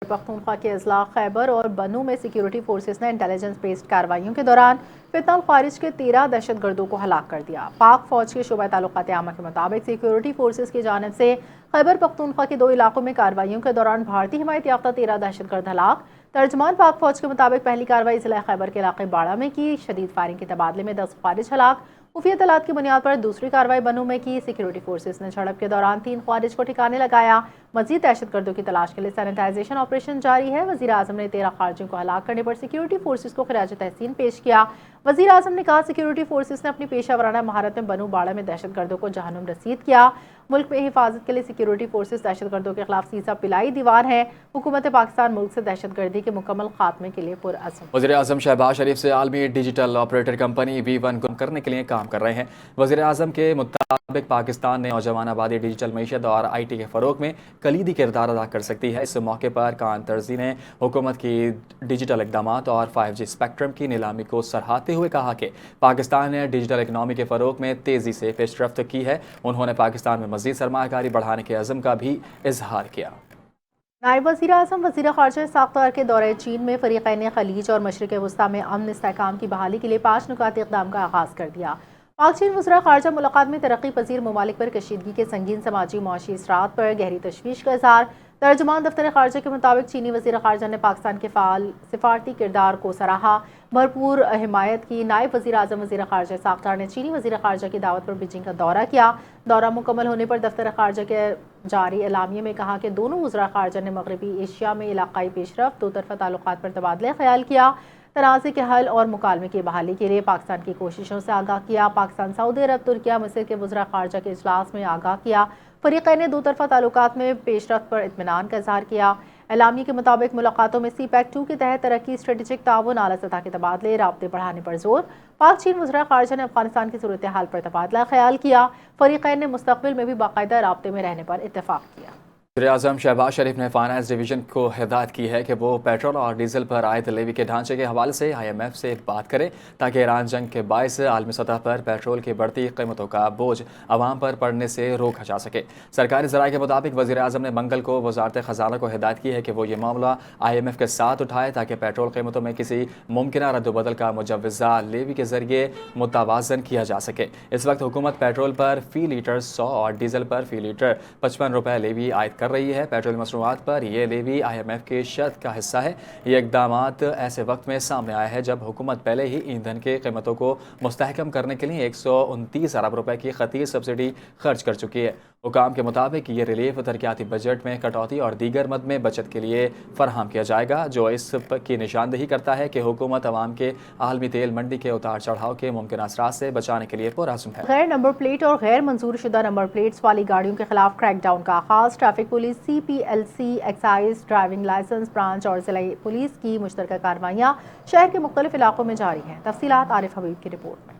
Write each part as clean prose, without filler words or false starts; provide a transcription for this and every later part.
پختونخوا کے اضلاع خیبر اور بنو میں سیکیورٹی فورسز نے انٹیلیجنس بیسڈ کارروائیوں کے دوران فتنہ الخوارج کے 13 دہشت گردوں کو ہلاک کر دیا۔ پاک فوج کے شعبہ تعلقات عامہ کے مطابق سیکیورٹی فورسز کی جانب سے خیبر پختونخوا کے 2 علاقوں میں کارروائیوں کے دوران بھارتی حمایت یافتہ 13 دہشت گرد ہلاک۔ ترجمان پاک فوج کے مطابق پہلی کارروائی ضلع خیبر کے علاقے باڑہ میں کی، شدید فائرنگ کے تبادلے میں 10 خوارج ہلاک۔ خفیہ اطلاعات کی بنیاد پر دوسری کارروائی بنو میں کی، سیکیورٹی فورسز نے جھڑپ کے دوران 3 خوارج کو ٹھکانے لگایا۔ مزید دہشت گردوں کی تلاش کے لیے سینیٹائزیشن آپریشن جاری ہے۔ وزیر اعظم نے 13 خارجیوں کو ہلاک کرنے پر سیکیورٹی فورسز کو خراج تحسین پیش کیا۔ وزیر اعظم نے کہا سیکیورٹی فورسز نے اپنی پیشہ ورانہ مہارت میں بنو باڑہ میں دہشت گردوں کو جہنم رسید کیا۔ ملک میں حفاظت کے لیے سیکیورٹی فورسز دہشت گردوں کے خلاف سیسا پلائی دیوار ہیں۔ حکومت پاکستان ملک سے دہشت گردی کے مکمل خاتمے کے لیے پرعزم۔ وزیر اعظم شہباز شریف سے عالمی ڈیجیٹل آپریٹر کمپنی V1 گم کرنے کے لیے کام کر رہے ہیں۔ وزیر اعظم کے مطابق پاکستان نے نوجوان آبادی ڈیجیٹل معیشت اور IT کے فروغ میں کلیدی کردار ادا کر سکتی ہے۔ اس موقع پر کان ترزی نے حکومت کی ڈیجیٹل اقدامات اور 5G اسپیکٹرم کی نیلامی کو سراہتے ہوئے کہا کہ پاکستان نے ڈیجیٹل اکنامی کے فروغ میں تیزی سے پیش رفت کی ہے۔ انہوں نے پاکستان میں مزید سرمایہ کاری بڑھانے کے عزم کا بھی اظہار کیا۔ نائب وزیر اعظم وزیر خارجہ اسحاق ڈار کے دورہ چین میں فریقین خلیج اور مشرق وسطیٰ میں امن استحکام کی بحالی کے لیے 5 نکاتی اقدام کا آغاز کر دیا۔ پاک چین وزراء خارجہ ملاقات میں ترقی پذیر ممالک پر کشیدگی کے سنگین سماجی معاشی اثرات پر گہری تشویش کا اظہار۔ ترجمان دفتر خارجہ کے مطابق چینی وزیر خارجہ نے پاکستان کے فعال سفارتی کردار کو سراہا، بھرپور حمایت کی۔ نائب وزیر اعظم وزیر خارجہ اسحاق ڈار نے چینی وزیر خارجہ کی دعوت پر بیجنگ کا دورہ کیا۔ دورہ مکمل ہونے پر دفتر خارجہ کے جاری اعلامیے میں کہا کہ دونوں وزراء خارجہ نے مغربی ایشیا میں علاقائی پیش رفت، 2 طرفہ تعلقات پر تبادلہ خیال کیا، تنازع کے حل اور مکالمے کی بحالی کے لیے پاکستان کی کوششوں سے آگاہ کیا۔ پاکستان، سعودی عرب، ترکیہ، مصر کے وزراء خارجہ کے اجلاس میں آگاہ کیا۔ فریقین نے 2 طرفہ تعلقات میں پیش رفت پر اطمینان کا اظہار کیا۔ اعلامیے کے مطابق ملاقاتوں میں CPEC-2 کے تحت ترقی، اسٹریٹجک تعاون، اعلیٰ سطح کے تبادلے، رابطے بڑھانے پر زور۔ پاک چین وزراء خارجہ نے افغانستان کی صورتحال پر تبادلہ خیال کیا۔ فریقین نے مستقبل میں بھی باقاعدہ رابطے میں رہنے پر اتفاق کیا۔ وزیر اعظم شہباز شریف نے فائنانس ڈویژن کو ہدایت کی ہے کہ وہ پیٹرول اور ڈیزل پر عائد لیوی کے ڈھانچے کے حوالے سے IMF سے بات کرے تاکہ ایران جنگ کے باعث عالمی سطح پر پیٹرول کی بڑھتی قیمتوں کا بوجھ عوام پر پڑنے سے روکا جا سکے۔ سرکاری ذرائع کے مطابق وزیر اعظم نے منگل کو وزارت خزانہ کو ہدایت کی ہے کہ وہ یہ معاملہ IMF کے ساتھ اٹھائے تاکہ پیٹرول قیمتوں میں کسی ممکنہ رد و بدل کا مجوزہ لیوی کے ذریعے متوازن کیا جا سکے۔ اس وقت حکومت پیٹرول پر فی لیٹر 100 اور ڈیزل پر فی لیٹر 55 روپے لیوی عائد کر رہی ہے۔ پیٹرول مصنوعات پر یہ لیوی IMF کی شرط کا حصہ ہے۔ یہ اقدامات ایسے وقت میں سامنے آئے ہیں جب حکومت پہلے ہی ایندھن کے قیمتوں کو مستحکم کرنے کے لیے 129 ارب روپے کی خطیر سبسڈی خرچ کر چکی ہے۔ حکام کے مطابق یہ ریلیف ترقیاتی بجٹ میں کٹوتی اور دیگر مد میں بچت کے لیے فراہم کیا جائے گا، جو اس کی نشاندہی کرتا ہے کہ حکومت عوام کے عالمی تیل منڈی کے اتار چڑھاؤ کے ممکنہ اثرات سے بچانے کے لیے پرعزم ہے۔ غیر نمبر پلیٹ اور غیر منظور شدہ نمبر پلیٹس والی گاڑیوں کے خلاف کریک ڈاؤن کا آغاز۔ Traffic police, CPLC، excise, driving licence branch اور ضلعی پولیس کی مشترکہ کارروائیاں شہر کے مختلف علاقوں میں جاری ہیں۔ تفصیلات عارف حبیب کی رپورٹ میں۔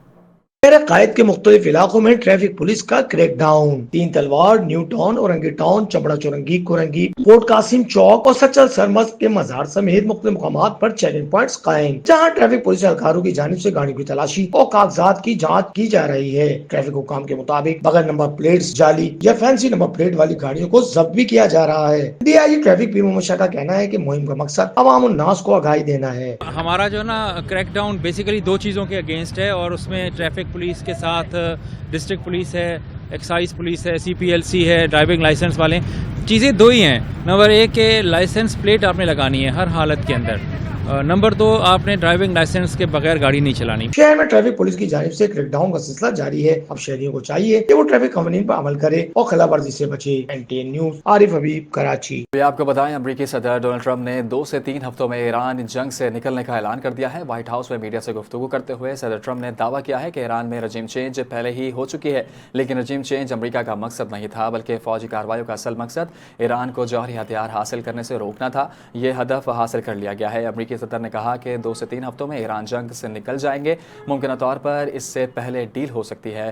شہر قائد کے مختلف علاقوں میں ٹریفک پولیس کا کریک ڈاؤن۔ 3 تلوار، new town, Orangi town, چبڑا چورنگی، Korangi, fort Qasim چوک اور سچل سرمست کے مزار سمیت مختلف مقامات پر چیکنگ پوائنٹس قائم، جہاں ٹریفک پولیس اہلکاروں کی جانب سے گاڑیوں کی تلاشی اور کاغذات کی جانچ کی جا رہی ہے۔ ٹریفک حکام کے مطابق بغیر نمبر پلیٹس، جعلی یا فینسی نمبر پلیٹ والی گاڑیوں کو ضبط بھی کیا جا رہا ہے۔ DIG ٹریفک پیر محمد شاہ کا کہنا ہے کہ مہم کا مقصد عوام الناس کو آگاہی دینا ہے۔ ہمارا جو نا کریک ڈاؤن بیسیکلی 2 چیزوں کے اگینسٹ ہے، اور اس میں ٹریفک پولیس کے ساتھ ڈسٹرکٹ پولیس ہے، ایکسائز پولیس ہے، CPLC ہے، ڈرائیونگ لائسنس والے۔ چیزیں 2 ہی ہیں۔ نمبر 1 کہ لائسنس پلیٹ آپ نے لگانی ہے ہر حالت کے اندر۔ نمبر 2 آپ نے ڈرائیونگ لائسنس کے بغیر گاڑی نہیں چلانی۔ شہر میں ٹریفک پولیس کی جانب سے کریک ڈاؤن کا سلسلہ جاری ہے۔ اب شہریوں کو چاہیے کہ وہ ٹریفک قوانین پر عمل کرے اور خلاف ورزی سے بچے۔ NTN نیوز، عارف حبیب، کراچی۔ آپ کو بتائیں امریکی صدر ڈونلڈ ٹرمپ نے 2 سے 3 ہفتوں میں ایران جنگ سے نکلنے کا اعلان کر دیا ہے۔ وائٹ ہاؤس میں میڈیا سے گفتگو کرتے ہوئے صدر ٹرمپ نے دعویٰ کیا ہے کہ ایران میں رجیم چینج پہلے ہی ہو چکی ہے، لیکن رجیم چینج امریکہ کا مقصد نہیں تھا، بلکہ فوجی کارروائیوں کا اصل مقصد ایران کو جوہری ہتھیار حاصل کرنے سے روکنا تھا۔ یہ ہدف حاصل کر لیا گیا ہے۔ امریکی صدر نے کہا کہ 2 سے 3 ہفتوں میں ایران جنگ سے نکل جائیں گے، ممکنہ طور پر اس سے پہلے ڈیل ہو سکتی ہے۔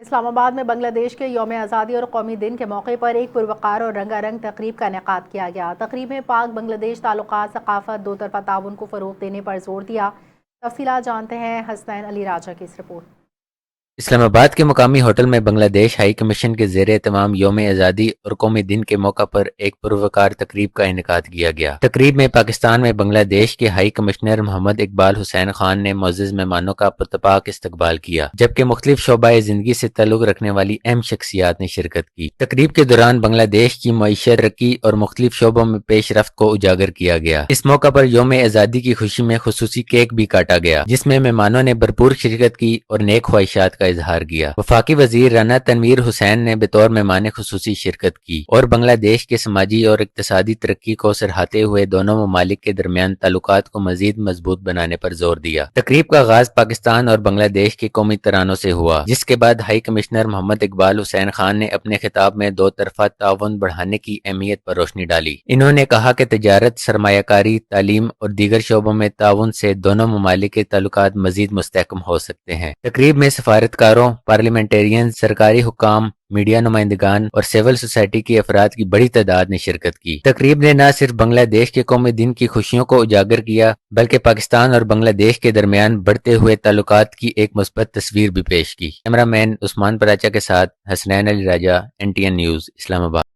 اسلام آباد میں بنگلہ دیش کے یوم آزادی اور قومی دن کے موقع پر ایک پروقار اور رنگا رنگ تقریب کا انعقاد کیا گیا۔ تقریب میں پاک بنگلہ دیش تعلقات، ثقافت، دو طرفہ تعاون کو فروغ دینے پر زور دیا۔ تفصیلات جانتے ہیں حسنین علی راجہ کی اس رپورٹ۔ اسلام آباد کے مقامی ہوٹل میں بنگلہ دیش ہائی کمیشن کے زیر اہتمام یوم آزادی اور قومی دن کے موقع پر ایک پروقار تقریب کا انعقاد کیا گیا۔ تقریب میں پاکستان میں بنگلہ دیش کے ہائی کمشنر محمد اقبال حسین خان نے معزز مہمانوں کا پرتپاک استقبال کیا، جبکہ مختلف شعبہ زندگی سے تعلق رکھنے والی اہم شخصیات نے شرکت کی۔ تقریب کے دوران بنگلہ دیش کی معیشت، ترقی اور مختلف شعبوں میں پیش رفت کو اجاگر کیا گیا۔ اس موقع پر یوم آزادی کی خوشی میں خصوصی کیک بھی کاٹا گیا، جس میں مہمانوں نے بھرپور شرکت کی اور نیک خواہشات کا اظہار کیا۔ وفاقی وزیر رانا تنویر حسین نے بطور مہمان خصوصی شرکت کی اور بنگلہ دیش کے سماجی اور اقتصادی ترقی کو سراہتے ہوئے دونوں ممالک کے درمیان تعلقات کو مزید مضبوط بنانے پر زور دیا۔ تقریب کا آغاز پاکستان اور بنگلہ دیش کے قومی ترانوں سے ہوا، جس کے بعد ہائی کمشنر محمد اقبال حسین خان نے اپنے خطاب میں دو طرفہ تعاون بڑھانے کی اہمیت پر روشنی ڈالی۔ انہوں نے کہا کہ تجارت، سرمایہ کاری، تعلیم اور دیگر شعبوں میں تعاون سے دونوں ممالک کے تعلقات مزید مستحکم ہو سکتے ہیں۔ تقریب میں سفارتکاروں، پارلیمنٹیرین، سرکاری حکام، میڈیا نمائندگان اور سول سوسائٹی کے افراد کی بڑی تعداد نے شرکت کی۔ تقریب نے نہ صرف بنگلہ دیش کے قومی دن کی خوشیوں کو اجاگر کیا، بلکہ پاکستان اور بنگلہ دیش کے درمیان بڑھتے ہوئے تعلقات کی ایک مثبت تصویر بھی پیش کی۔ کیمرہ مین عثمان پراچا کے ساتھ حسنین علی راجہ، NTN نیوز، اسلام آباد۔